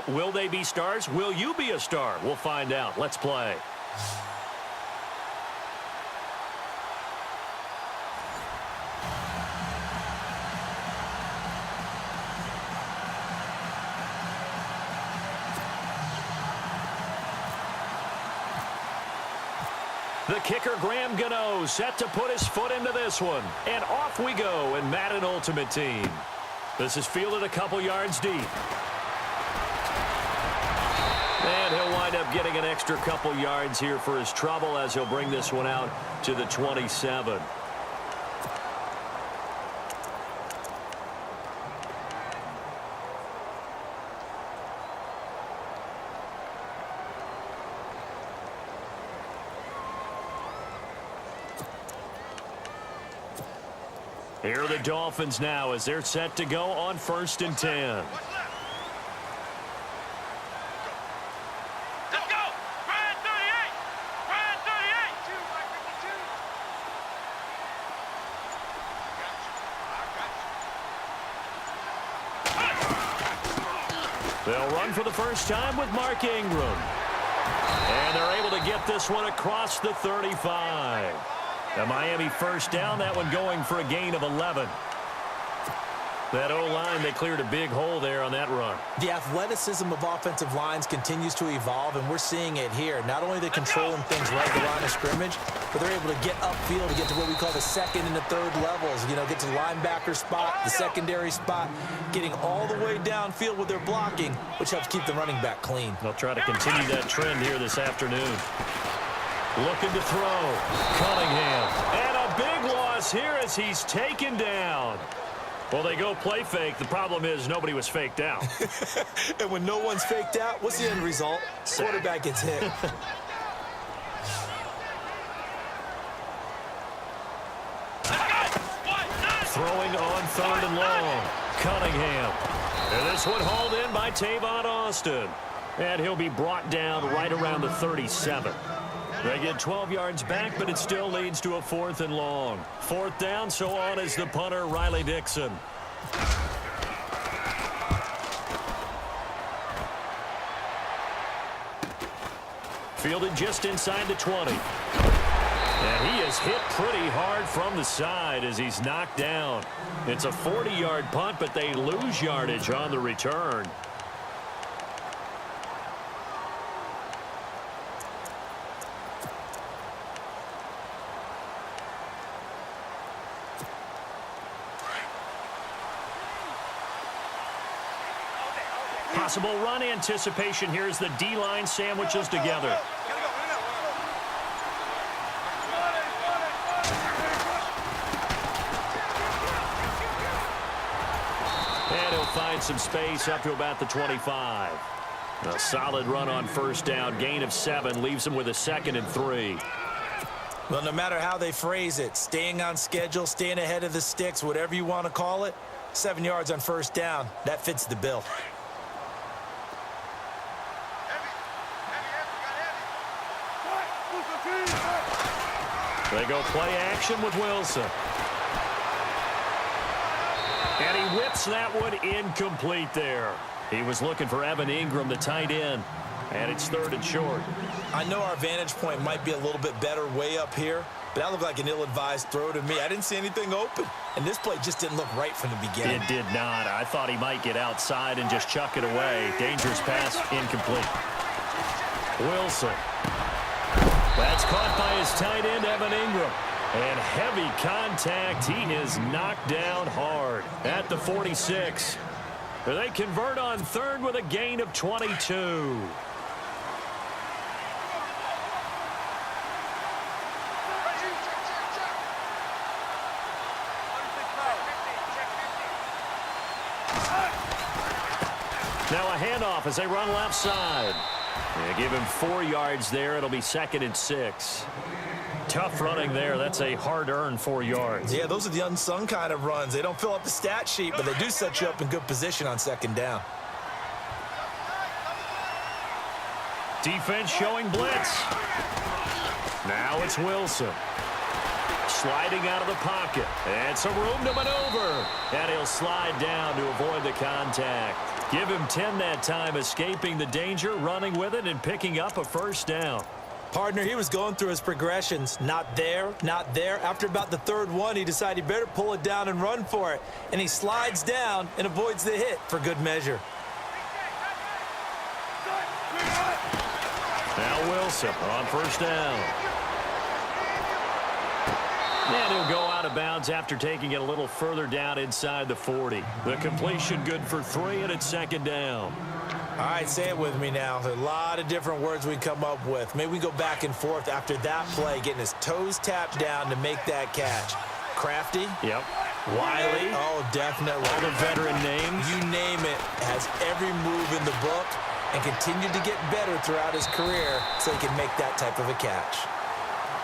Will they be stars? Will you be a star? We'll find out. Let's play. The kicker, Graham Gano, set to put his foot into this one. And off we go in Madden Ultimate Team. This is fielded a couple yards deep. And he'll wind up getting an extra couple yards here for his trouble as he'll bring this one out to the 27. Here are the Dolphins now as they're set to go on 1st and 10. Let's go! Brian 38! Brian 38! They'll run for the first time with Mark Ingram. And they're able to get this one across the 35. The Miami first down, that one going for a gain of 11. That O-line, they cleared a big hole there on that run. The athleticism of offensive lines continues to evolve, and we're seeing it here. Not only are they controlling things right at the line of scrimmage, but they're able to get upfield to get to what we call the second and the third levels. You know, get to the linebacker spot, the secondary spot, getting all the way downfield with their blocking, which helps keep the running back clean. They'll try to continue that trend here this afternoon. Looking to throw. Cunningham. And a big loss here as he's taken down. Well, they go play fake. The problem is nobody was faked out. And when no one's faked out, what's the end result? Quarterback gets hit. Throwing on 3rd and long. Cunningham. And this one hauled in by Tavon Austin. And he'll be brought down right around the 37. They get 12 yards back, but it still leads to a 4th and long. 4th down, so on is the punter, Riley Dixon. Fielded just inside the 20. And he is hit pretty hard from the side as he's knocked down. It's a 40-yard punt, but they lose yardage on the return. Possible run anticipation here as the D-line sandwiches together. And he'll find some space up to about the 25. A solid run on 1st down. Gain of 7 leaves him with a 2nd and 3. Well, no matter how they phrase it, staying on schedule, staying ahead of the sticks, whatever you want to call it, 7 yards on 1st down, that fits the bill. They go play action with Wilson. And he whips that one incomplete there. He was looking for Evan Ingram, the tight end. And it's 3rd and short. I know our vantage point might be a little bit better way up here, but that looked like an ill-advised throw to me. I didn't see anything open. And this play just didn't look right from the beginning. It did not. I thought he might get outside and just chuck it away. Dangerous pass, incomplete. Wilson. That's caught by his tight end, Evan Ingram. And heavy contact. He is knocked down hard at the 46. They convert on 3rd with a gain of 22. Now a handoff as they run left side. They give him 4 yards there. It'll be 2nd and 6. Tough running there. That's a hard-earned 4 yards. Yeah, those are the unsung kind of runs. They don't fill up the stat sheet, but they do set you up in good position on 2nd down. Defense showing blitz. Now it's Wilson. Sliding out of the pocket. And some room to maneuver. And he'll slide down to avoid the contact. Give him 10 that time, escaping the danger, running with it, and picking up a first down. Partner, he was going through his progressions. Not there, not there. After about the third one, he decided he better pull it down and run for it. And he slides down and avoids the hit for good measure. Now Wilson on first down. And he'll go out of bounds after taking it a little further down inside the 40. The completion good for 3, and it's second down. All right, say it with me now. There's a lot of different words we come up with. Maybe we go back and forth after that play, getting his toes tapped down to make that catch. Crafty. Yep. Wiley. Oh, definitely. All the veteran names. You name it. Has every move in the book and continued to get better throughout his career so he can make that type of a catch.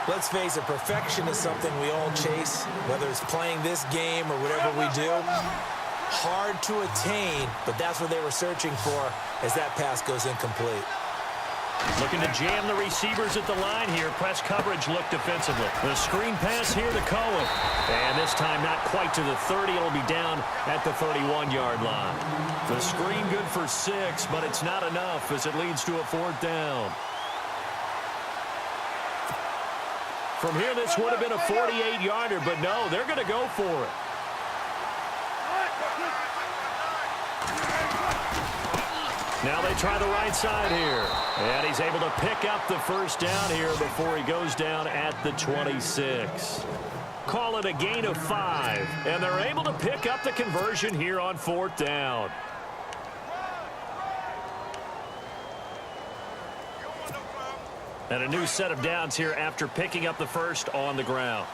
Let's face it, perfection is something we all chase, whether it's playing this game or whatever we do. Hard to attain, but that's what they were searching for as that pass goes incomplete. Looking to jam the receivers at the line here. Press coverage look defensively. The screen pass here to Cohen. And this time not quite to the 30. It'll be down at the 31-yard line. The screen good for 6, but it's not enough as it leads to a 4th down. From here, this would have been a 48-yarder, but no, they're going to go for it. Now they try the right side here. And he's able to pick up the first down here before he goes down at the 26. Call it a gain of 5. And they're able to pick up the conversion here on 4th down. And a new set of downs here after picking up the first on the ground.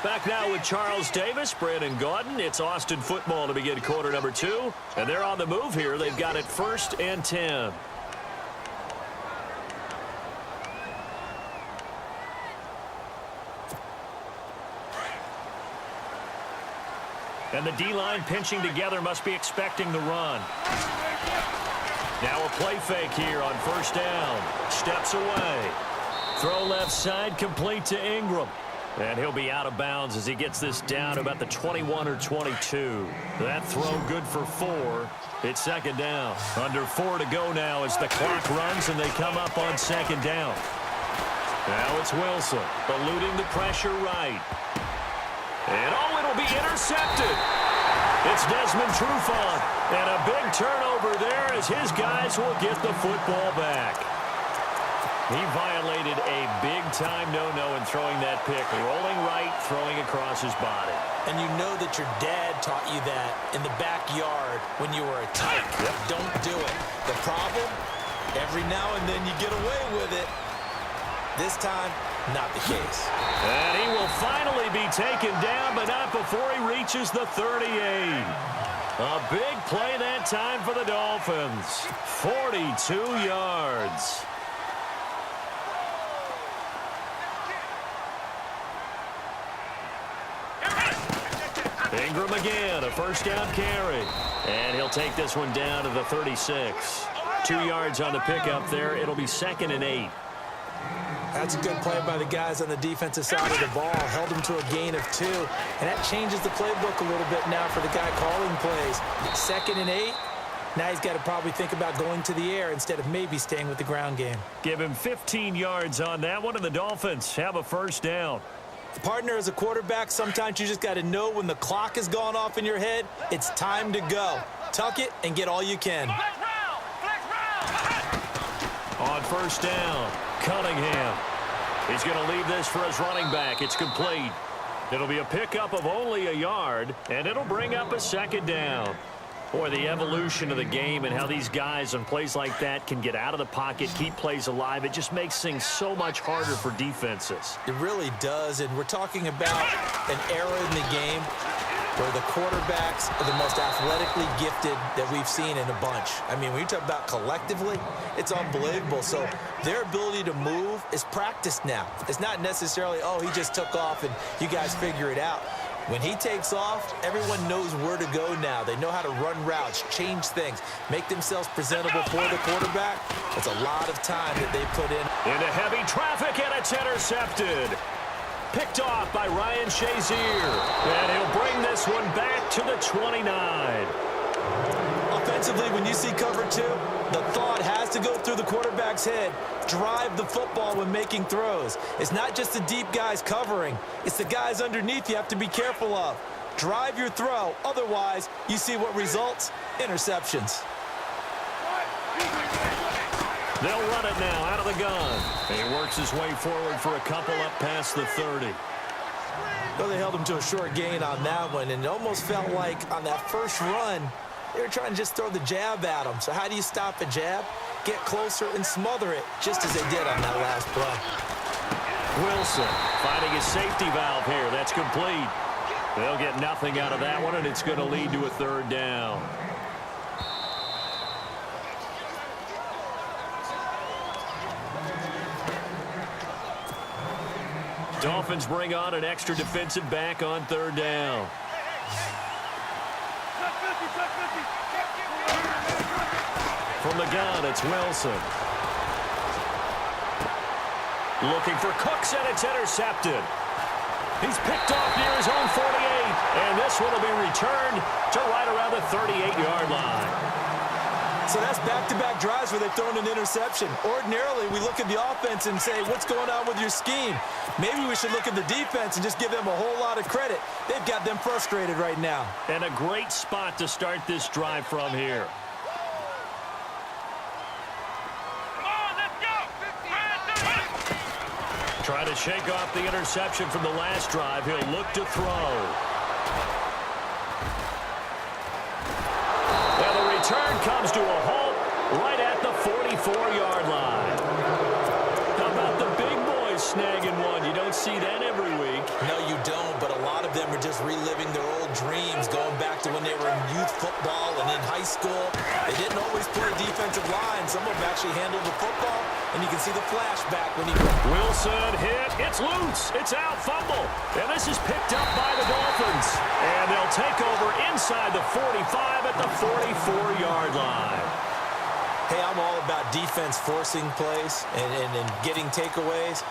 Back now with Charles Davis, Brandon Gaudin. It's Austin football to begin quarter number 2. And they're on the move here. They've got it 1st and 10. And the D-line pinching together, must be expecting the run. Now a play fake here on first down. Steps away. Throw left side, complete to Ingram. And he'll be out of bounds as he gets this down to about the 21 or 22. That throw good for 4. It's second down. Under 4 to go now as the clock runs and they come up on second down. Now it's Wilson, eluding the pressure right. And oh, it'll be intercepted. It's Desmond Trufant. And a big turnover there as his guys will get the football back. He violated a big-time no-no in throwing that pick. Rolling right, throwing across his body. And you know that your dad taught you that in the backyard when you were a tyke. Yep. Don't do it. The problem, every now and then you get away with it. This time, not the case. And he will finally be taken down, but not before he reaches the 38. A big play that time for the Dolphins. 42 yards. Ingram again, a first down carry. And he'll take this one down to the 36. 2 yards on the pickup there. It'll be 2nd and 8. That's a good play by the guys on the defensive side of the ball. Held them to a gain of 2. And that changes the playbook a little bit now for the guy calling plays. 2nd and 8. Now he's got to probably think about going to the air instead of maybe staying with the ground game. Give him 15 yards on that one, and the Dolphins have a first down. Partner, as a quarterback, sometimes you just got to know when the clock has gone off in your head, it's time to go. Tuck it and get all you can. On first down, Cunningham. He's going to leave this for his running back. It's complete. It'll be a pickup of only a yard, and it'll bring up a second down. Boy, the evolution of the game and how these guys on plays like that can get out of the pocket, keep plays alive, it just makes things so much harder for defenses. It really does, and we're talking about an era in the game where the quarterbacks are the most athletically gifted that we've seen in a bunch. I mean, when you talk about collectively, it's unbelievable. So their ability to move is practiced now. It's not necessarily, oh, he just took off and you guys figure it out. When he takes off, everyone knows where to go now. They know how to run routes, change things, make themselves presentable for the quarterback. It's a lot of time that they put in. Into heavy traffic, and it's intercepted. Picked off by Ryan Shazier. And he'll bring this one back to the 29. Offensively, when you see cover two, the thought has to go through the quarterback's head. Drive the football when making throws. It's not just the deep guys covering. It's the guys underneath you have to be careful of. Drive your throw. Otherwise, you see what results? Interceptions. They'll run it now out of the gun. And he works his way forward for a couple up past the 30. Well, they held him to a short gain on that one, and it almost felt like on that first run, they were trying to just throw the jab at him. So how do you stop a jab? Get closer and smother it, just as they did on that last play. Wilson finding his safety valve here. That's complete. They'll get nothing out of that one, and it's going to lead to a third down. Dolphins bring on an extra defensive back on third down. From the gun, it's Wilson. Looking for Cooks, and it's intercepted. He's picked off near his own 48, and this one will be returned to right around the 38-yard line. So that's back-to-back drives where they've thrown an interception. Ordinarily, we look at the offense and say, what's going on with your scheme? Maybe we should look at the defense and just give them a whole lot of credit. They've got them frustrated right now. And a great spot to start this drive from here. Trying to shake off the interception from the last drive. He'll look to throw. And the return comes to a halt right at the 44-yard line. How about the big boys snagging one? You don't see that every week. No, you don't, but a lot of them are just reliving their old dreams, going back to when they were in youth football and in high school. They didn't always play defensive line. Some of them actually handled the football, and you can see the flashback when he... Wilson hit. It's loose. It's out. Fumble. And this is picked up by the Dolphins. And they'll take over inside the 45 at the 44-yard line. Hey, I'm all about defense forcing plays and getting takeaways.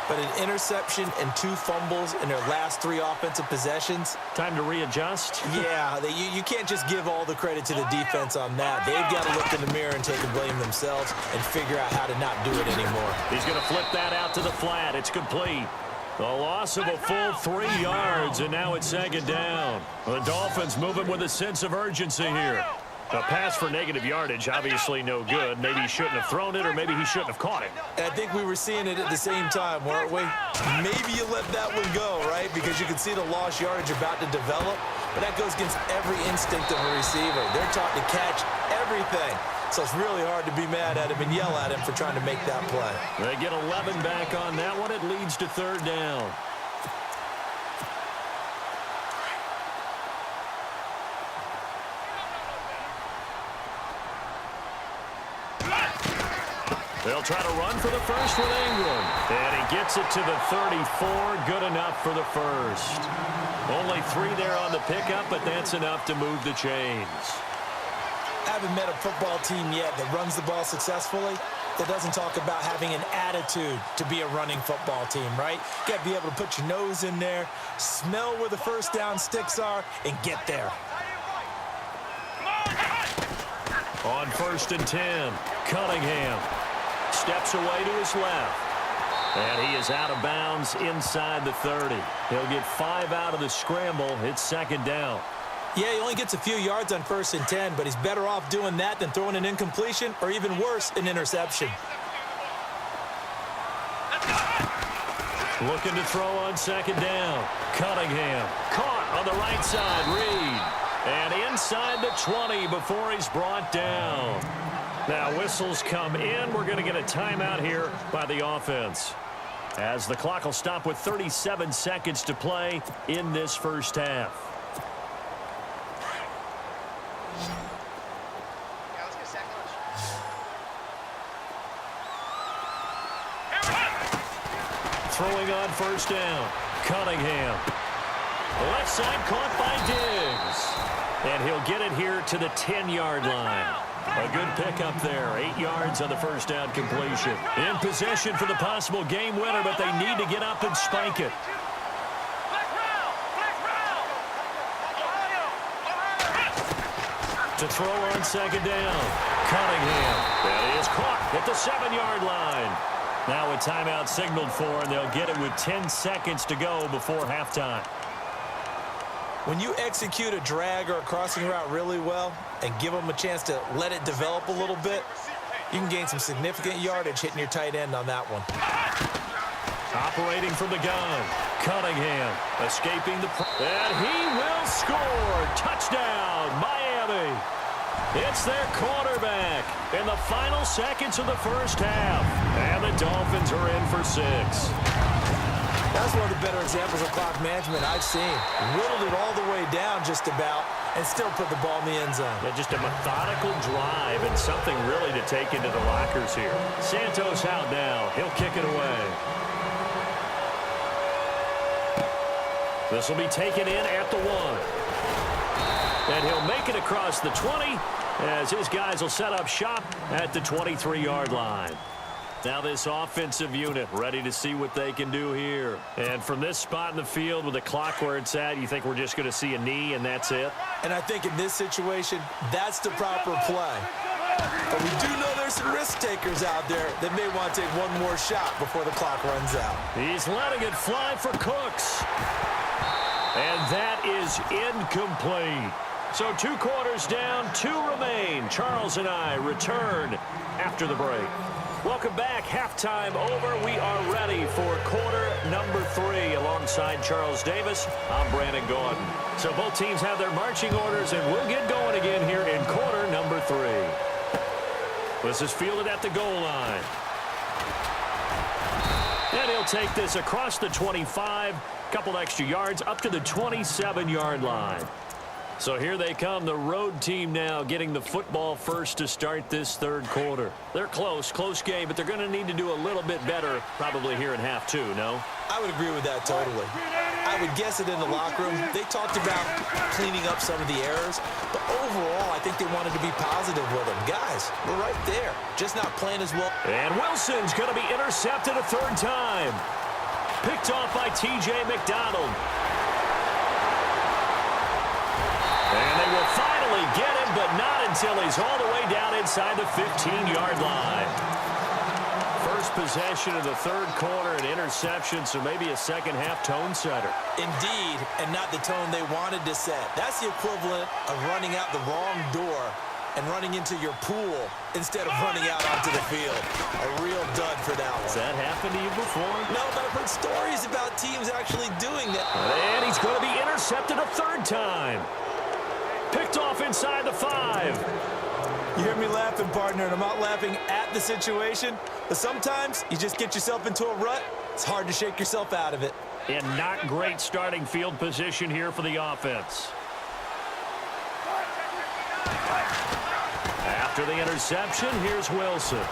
But an interception and 2 fumbles in their last 3 offensive possessions. Time to readjust? Yeah, you can't just give all the credit to the defense on that. They've got to look in the mirror and take the blame themselves and figure out how to not do it anymore. He's going to flip that out to the flat. It's complete. The loss of a full 3 yards, and now it's second down. The Dolphins moving with a sense of urgency here. A pass for negative yardage, obviously no good. Maybe he shouldn't have thrown it, or maybe he shouldn't have caught it. I think we were seeing it at the same time, weren't we? Maybe you let that one go, right? Because you can see the lost yardage about to develop. But that goes against every instinct of a receiver. They're taught to catch everything. So it's really hard to be mad at him and yell at him for trying to make that play. They get 11 back on that one. It leads to third down. They'll try to run for the first with Ingram. And he gets it to the 34. Good enough for the first. Only 3 there on the pickup, but that's enough to move the chains. I haven't met a football team yet that runs the ball successfully that doesn't talk about having an attitude to be a running football team, right? You got to be able to put your nose in there, smell where the first down sticks are, and get there. On 1st and 10, Cunningham steps away to his left. And he is out of bounds inside the 30. He'll get 5 out of the scramble. It's second down. Yeah, he only gets a few yards on 1st and 10, but he's better off doing that than throwing an incompletion or even worse, an interception. Looking to throw on second down. Cunningham caught on the right side. Reed. And inside the 20 before he's brought down. Now whistles come in. We're going to get a timeout here by the offense, as the clock will stop with 37 seconds to play in this first half. Throwing on first down. Cunningham. Left side caught by Diggs. And he'll get it here to the 10-yard line. A good pickup there. 8 yards on the first down completion. In possession for the possible game winner, but they need to get up and spike it. To throw on second down. Cunningham. That is caught at the 7-yard line. Now a timeout signaled for, and they'll get it with 10 seconds to go before halftime. When you execute a drag or a crossing route really well and give them a chance to let it develop a little bit, you can gain some significant yardage hitting your tight end on that one. Operating from the gun. Cunningham escaping the... And he will score. Touchdown, Miami. It's their quarterback in the final seconds of the first half. And the Dolphins are in for 6. That's one of the better examples of clock management I've seen. Whittled it all the way down just about and still put the ball in the end zone. Yeah, just a methodical drive and something really to take into the lockers here. Santos out now. He'll kick it away. This will be taken in at the 1. And he'll make it across the 20 as his guys will set up shop at the 23-yard line. Now this offensive unit ready to see what they can do here. And from this spot in the field with the clock where it's at, you think we're just going to see a knee and that's it? And I think in this situation, that's the proper play. But we do know there's some risk takers out there that may want to take one more shot before the clock runs out. He's letting it fly for Cooks. And that is incomplete. So 2 quarters down, 2 remain. Charles and I return after the break. Welcome back. Halftime over. We are ready for quarter number 3 alongside Charles Davis. I'm Brandon Gordon. So both teams have their marching orders, and we'll get going again here in quarter number 3. This is fielded at the goal line. And he'll take this across the 25, couple extra yards up to the 27-yard line. So here they come, the road team now getting the football first to start this third quarter. They're close game, but they're going to need to do a little bit better probably here in half 2, no? I would agree with that totally. I would guess it in the locker room. They talked about cleaning up some of the errors, but overall, I think they wanted to be positive with them. Guys, we're right there, just not playing as well. And Wilson's going to be intercepted a 3rd time. Picked off by T.J. McDonald. And they will finally get him, but not until he's all the way down inside the 15-yard line. First possession of the third quarter, an interception, so maybe a second-half tone setter. Indeed, and not the tone they wanted to set. That's the equivalent of running out the wrong door and running into your pool instead of running out onto the field. A real dud for that one. Has that happened to you before? No, but I've heard stories about teams actually doing that. And he's going to be intercepted a 3rd time. Picked off inside the 5. You hear me laughing, partner, and I'm not laughing at the situation, but sometimes you just get yourself into a rut. It's hard to shake yourself out of it. And not great starting field position here for the offense. After the interception, here's Wilson.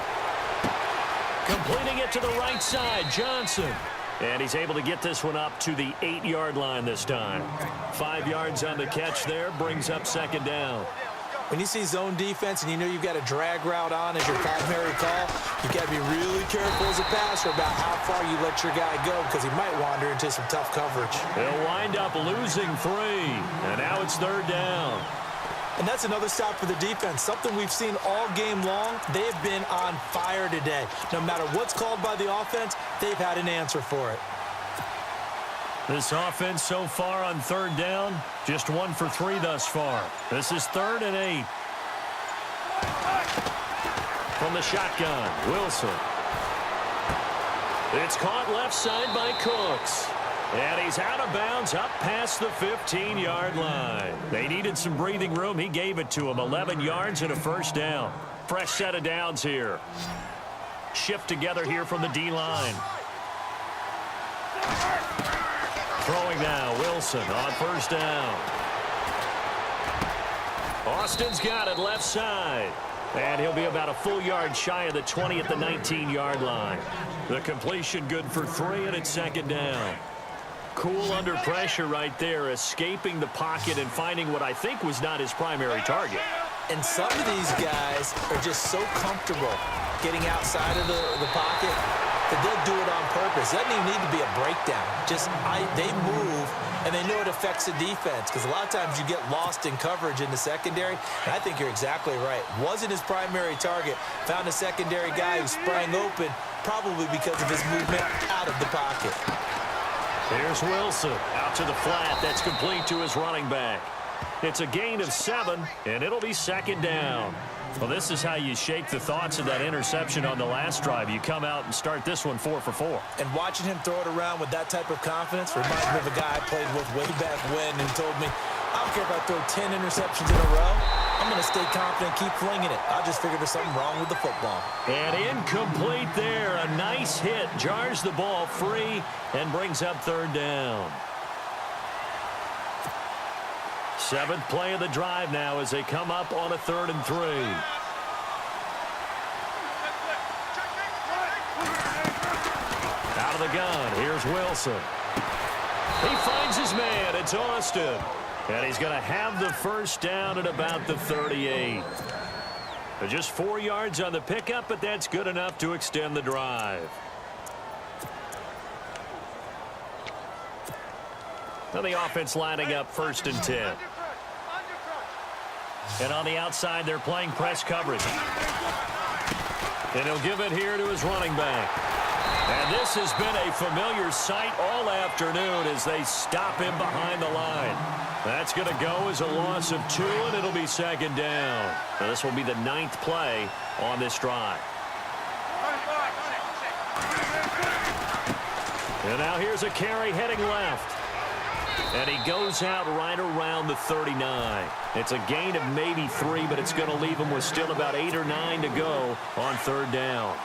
Completing it to the right side, Johnson. And he's able to get this one up to the 8-yard line this time. 5 yards on the catch there, brings up second down. When you see zone defense and you know you've got a drag route on as your primary call, you've got to be really careful as a passer about how far you let your guy go because he might wander into some tough coverage. They'll wind up losing 3, and now it's 3rd down. And that's another stop for the defense, something we've seen all game long. They have been on fire today. No matter what's called by the offense, they've had an answer for it. This offense so far on 3rd down, just 1 for 3 thus far. This is 3rd and 8. From the shotgun, Wilson. It's caught left side by Cooks. And he's out of bounds up past the 15-yard line. They needed some breathing room. He gave it to him. 11 yards and a 1st down. Fresh set of downs here. Shift together here from the D-line. Throwing now, Wilson on 1st down. Austin's got it left side. And he'll be about a full yard shy of the 20 at the 19-yard line. The completion good for 3, and it's 2nd down. Cool under pressure right there, escaping the pocket and finding what I think was not his primary target. And some of these guys are just so comfortable getting outside of the pocket that they'll do it on purpose. It doesn't even need to be a breakdown. They move, and they know it affects the defense because a lot of times you get lost in coverage in the secondary, and I think you're exactly right. Wasn't his primary target. Found a secondary guy who sprang open, probably because of his movement out of the pocket. Here's Wilson out to the flat. That's complete to his running back. It's a gain of 7, and it'll be second down. Well, this is how you shake the thoughts of that interception on the last drive. You come out and start this one 4 for 4. And watching him throw it around with that type of confidence reminds me of a guy I played with way back when and told me, I don't care if I throw 10 interceptions in a row. I'm going to stay confident, keep flinging it. I just figured there's something wrong with the football. And incomplete there. A nice hit. Jars the ball free and brings up third down. 7th play of the drive now as they come up on a 3rd and 3. Out of the gun, here's Wilson. He finds his man, it's Austin. And he's going to have the first down at about the 38. Just 4 yards on the pickup, but that's good enough to extend the drive. Now the offense lining up 1st and 10. And on the outside, they're playing press coverage. And he'll give it here to his running back. And this has been a familiar sight all afternoon as they stop him behind the line. That's going to go as a loss of 2, and it'll be second down. Now this will be the 9th play on this drive. And now here's a carry heading left. And he goes out right around the 39. It's a gain of maybe 3, but it's going to leave him with still about 8 or 9 to go on 3rd down.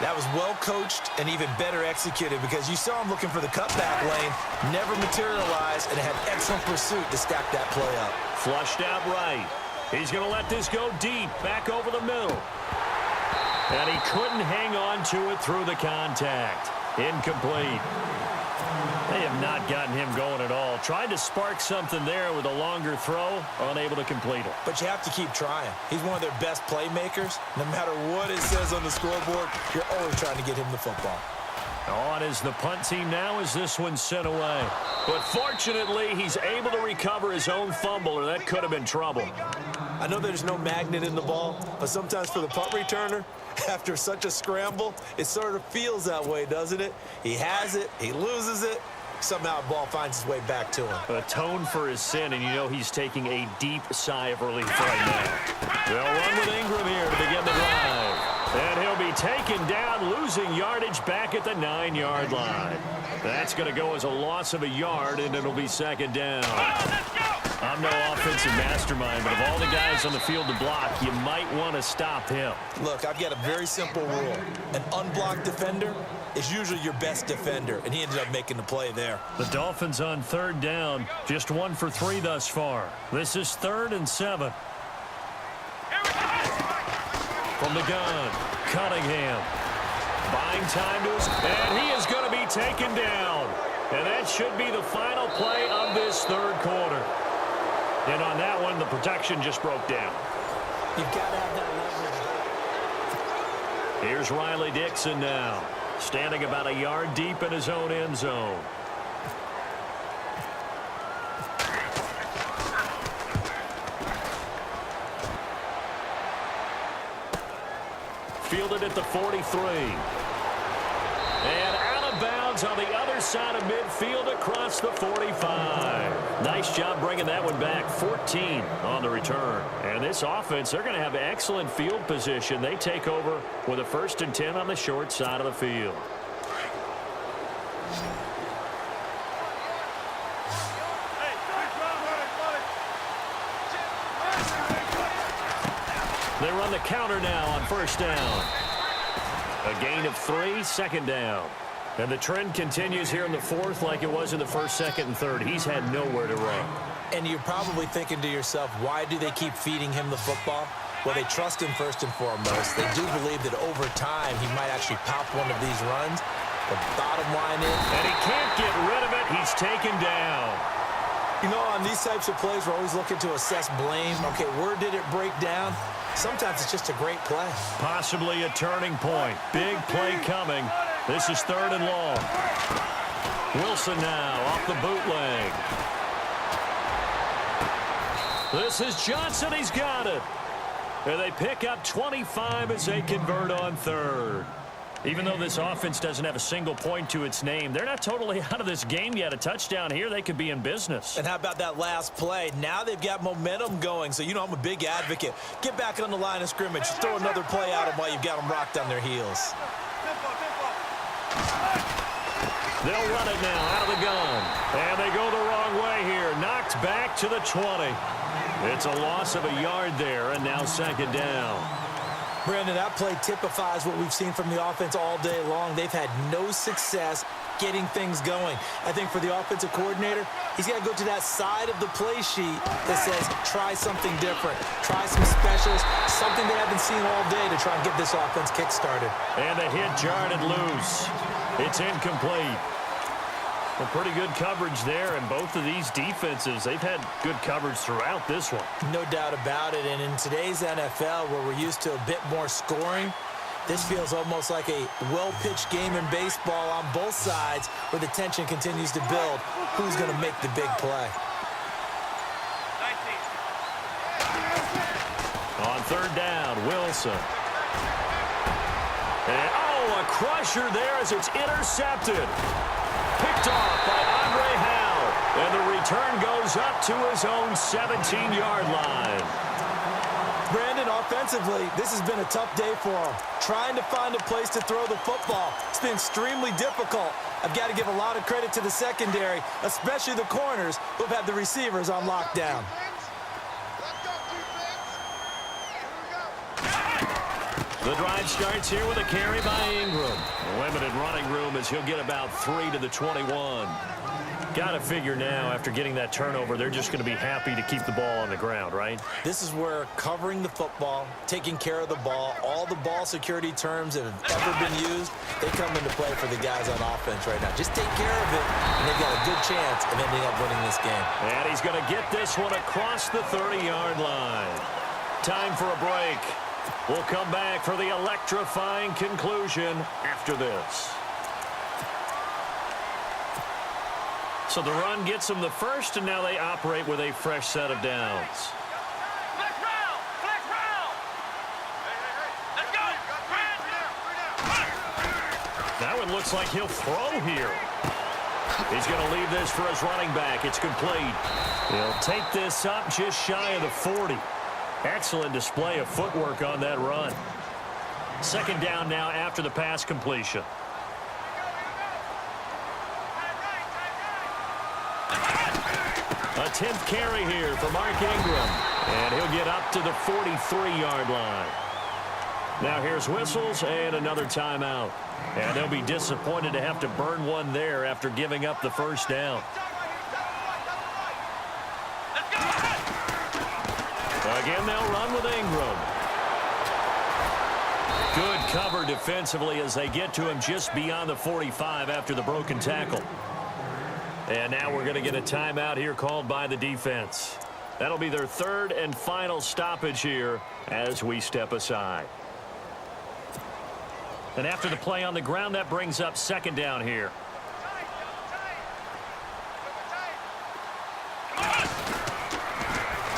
That was well coached and even better executed because you saw him looking for the cutback lane, never materialized, and had excellent pursuit to stack that play up. Flushed out right. He's going to let this go deep, back over the middle. And he couldn't hang on to it through the contact. Incomplete. They have not gotten him going at all. Tried to spark something there with a longer throw, unable to complete it. But you have to keep trying. He's one of their best playmakers. No matter what it says on the scoreboard, you're always trying to get him the football. On is the punt team now as this one's sent away. But fortunately, he's able to recover his own fumble, or that could have been trouble. I know there's no magnet in the ball, but sometimes for the punt returner, after such a scramble, it sort of feels that way, doesn't it? He has it, he loses it, somehow the ball finds its way back to him. Atone for his sin, and you know he's taking a deep sigh of relief right now. They'll run with Ingram here to begin the drive. And he'll be taken down, losing yardage back at the 9-yard line. That's going to go as a loss of a yard, and it'll be second down. I'm no offensive mastermind, but of all the guys on the field to block, you might want to stop him. Look, I've got a very simple rule. An unblocked defender is usually your best defender, and he ended up making the play there. The Dolphins on 3rd down, just 1 for 3 thus far. This is 3rd and 7. From the gun, Cunningham. Buying time to his, and he is going to be taken down. And that should be the final play of this 3rd quarter. And on that one, the protection just broke down. You've got to have that leverage. Here's Riley Dixon now, standing about a yard deep in his own end zone. Fielded at the 43. And out of bounds on the other side of midfield across the 45. Nice job bringing that one back. 14 on the return. And this offense, they're going to have excellent field position. They take over with a 1st and 10 on the short side of the field. They run the counter now on 1st down. A gain of 3, second down. And the trend continues here in the 4th like it was in the 1st, 2nd, and 3rd. He's had nowhere to run. And you're probably thinking to yourself, why do they keep feeding him the football? Well, they trust him first and foremost. They do believe that over time he might actually pop one of these runs. The bottom line is... And he can't get rid of it. He's taken down. You know, on these types of plays, we're always looking to assess blame. Okay, where did it break down? Sometimes it's just a great play. Possibly a turning point. Big play coming. This is 3rd and long. Wilson now off the bootleg. This is Johnson. He's got it. And they pick up 25 as they convert on 3rd. Even though this offense doesn't have a single point to its name, they're not totally out of this game yet. A touchdown here, they could be in business. And how about that last play? Now they've got momentum going. So, you know, I'm a big advocate. Get back on the line of scrimmage. Throw another play at them while you've got them rocked on their heels. They'll run it now out of the gun. And they go the wrong way here. Knocked back to the 20. It's a loss of a yard there, and now 2nd down. Brandon, that play typifies what we've seen from the offense all day long. They've had no success getting things going. I think for the offensive coordinator, he's got to go to that side of the play sheet that says, try something different. Try some specials, something they haven't seen all day to try and get this offense kick-started. And the hit jarred it loose. It's incomplete. Well, pretty good coverage there, and both of these defenses, they've had good coverage throughout this one. No doubt about it, and in today's NFL, where we're used to a bit more scoring, this feels almost like a well-pitched game in baseball on both sides where the tension continues to build. Who's going to make the big play? On 3rd down, Wilson. And, a crusher there as it's intercepted. Picked off by Andre Howell. And the return goes up to his own 17-yard line. Brandon, offensively, this has been a tough day for him. Trying to find a place to throw the football. It's been extremely difficult. I've got to give a lot of credit to the secondary, especially the corners who have had the receivers on lockdown. The drive starts here with a carry by Ingram. Limited running room as he'll get about 3 to the 21. Got to figure now, after getting that turnover, they're just going to be happy to keep the ball on the ground, right? This is where covering the football, taking care of the ball, all the ball security terms that have ever been used, they come into play for the guys on offense right now. Just take care of it, and they've got a good chance of ending up winning this game. And he's going to get this one across the 30-yard line. Time for a break. We'll come back for the electrifying conclusion after this. So the run gets them the first, and now they operate with a fresh set of downs. Flex round! Flex round! Let's go! Now it looks like he'll throw here. He's going to leave this for his running back. It's complete. He'll take this up just shy of the 40. Excellent display of footwork on that run. 2nd down now after the pass completion. A 10th carry here for Mark Ingram. And he'll get up to the 43-yard line. Now here's whistles and another timeout. And they'll be disappointed to have to burn one there after giving up the first down. Again, they'll run with Ingram. Good cover defensively as they get to him just beyond the 45 after the broken tackle. And now we're going to get a timeout here called by the defense. That'll be their 3rd and final stoppage here as we step aside. And after the play on the ground, that brings up 2nd down here.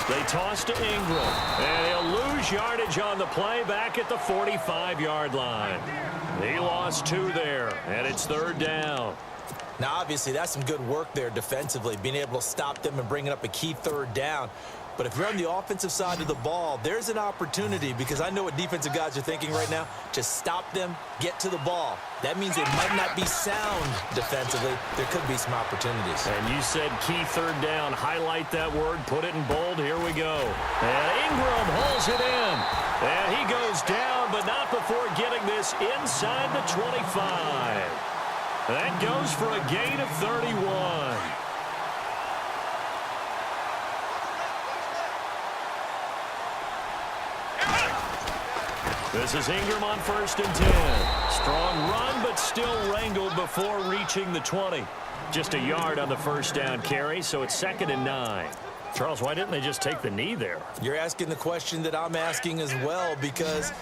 They toss to Ingram, and he'll lose yardage on the play back at the 45-yard line. He lost 2 there, and it's 3rd down. Now, obviously, that's some good work there defensively, being able to stop them and bringing up a key 3rd down. But if you're on the offensive side of the ball, there's an opportunity, because I know what defensive guys are thinking right now. Just stop them, get to the ball. That means they might not be sound defensively. There could be some opportunities. And you said key 3rd down. Highlight that word. Put it in bold. Here we go. And Ingram holds it in. And he goes down, but not before getting this inside the 25. That goes for a gain of 31. This is Ingram on 1st and 10. Strong run, but still wrangled before reaching the 20. Just a yard on the first down carry, so it's 2nd and 9. Charles, why didn't they just take the knee there? You're asking the question that I'm asking as well, because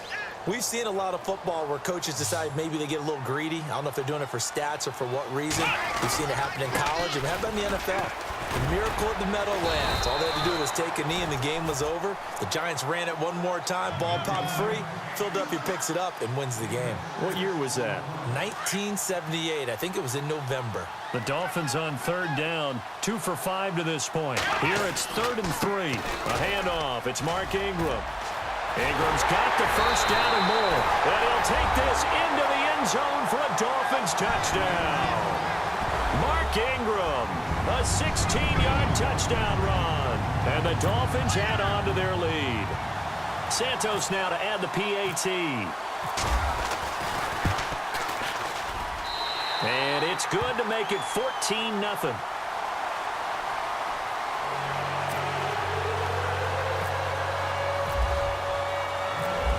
we've seen a lot of football where coaches decide maybe they get a little greedy. I don't know if they're doing it for stats or for what reason. We've seen it happen in college, and how about in the NFL? The miracle at the Meadowlands. All they had to do was take a knee, and the game was over. The Giants ran it one more time. Ball popped free. Philadelphia picks it up and wins the game. What year was that? 1978. I think it was in November. The Dolphins on 3rd down, 2 for 5 to this point. Here it's 3rd and 3. A handoff. It's Mark Ingram. Ingram's got the first down and more. And he'll take this into the end zone for a Dolphins touchdown. Mark Ingram, a 16-yard touchdown run. And the Dolphins add on to their lead. Santos now to add the PAT. And it's good to make it 14-0.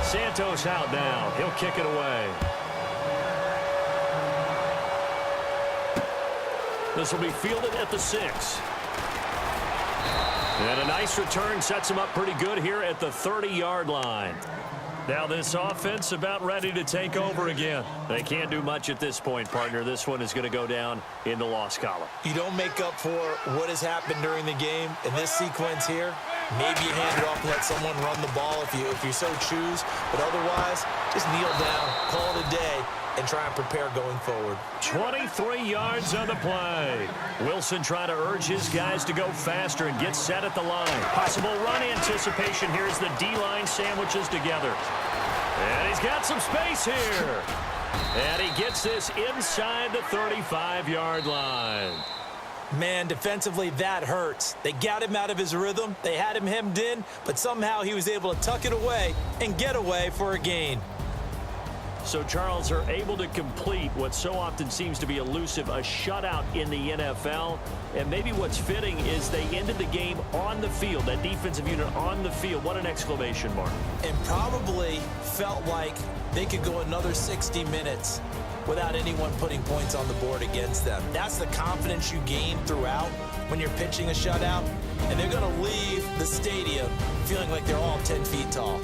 Santos out now. He'll kick it away. This will be fielded at the 6. And a nice return sets him up pretty good here at the 30-yard line. Now this offense about ready to take over again. They can't do much at this point, partner. This one is going to go down in the loss column. You don't make up for what has happened during the game in this sequence here. Maybe you hand it off and let someone run the ball if you so choose. But otherwise, just kneel down, call it a day, and try and prepare going forward. 23 yards on the play. Wilson trying to urge his guys to go faster and get set at the line. Possible run anticipation here as the D-line sandwiches together. And he's got some space here. And he gets this inside the 35-yard line. Man, defensively, that hurts. They got him out of his rhythm. They had him hemmed in, but somehow he was able to tuck it away and get away for a gain. So, Charles, are able to complete what so often seems to be elusive, a shutout in the NFL. And maybe what's fitting is they ended the game on the field, that defensive unit on the field. What an exclamation mark. And probably felt like they could go another 60 minutes without anyone putting points on the board against them. That's the confidence you gain throughout when you're pitching a shutout. And they're going to leave the stadium feeling like they're all 10 feet tall.